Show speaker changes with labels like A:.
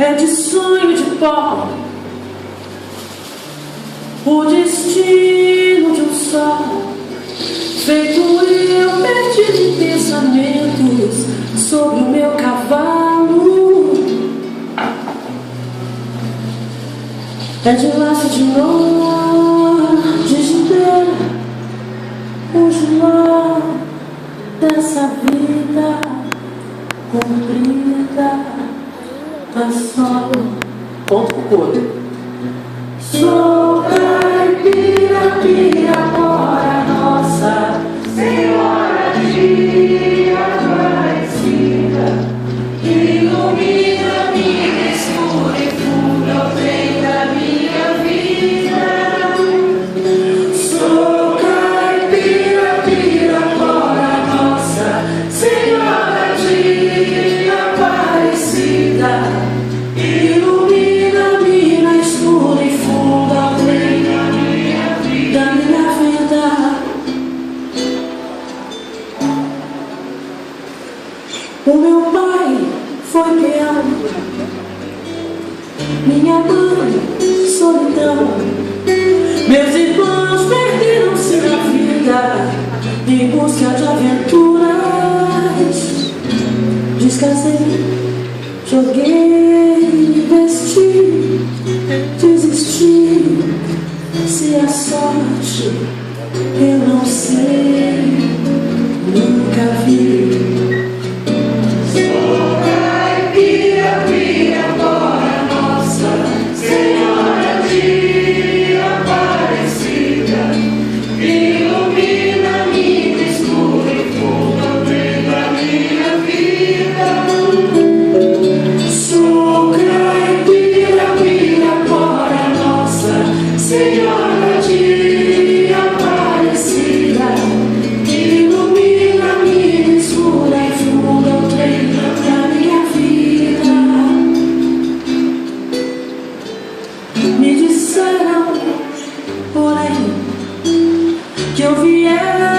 A: é de sonho de pó, o destino de um sol. Feito eu, perdido em pensamentos sobre o meu cavalo. É de laço de nó, de gideira, o giló dessa vida comprida. Mas só ponto pro coro. Sou caipira, Pirapora, Nossa Senhora de Aparecida, ilumina minha escura e funda o bem da minha vida. Sou caipira, Pirapora, Nossa Senhora de Aparecida, ilumina minha escura e funda o bem da minha vida. O meu pai foi peão, minha mãe solidão, meus irmãos perderam-se na vida em busca de aventuras. Descasei, joguei, investi, desisti. Se a sorte eu não sei, nunca vi. Senhora de Aparecida, ilumina minha escura e funda o trem da minha vida. Me disseram, porém, que eu viera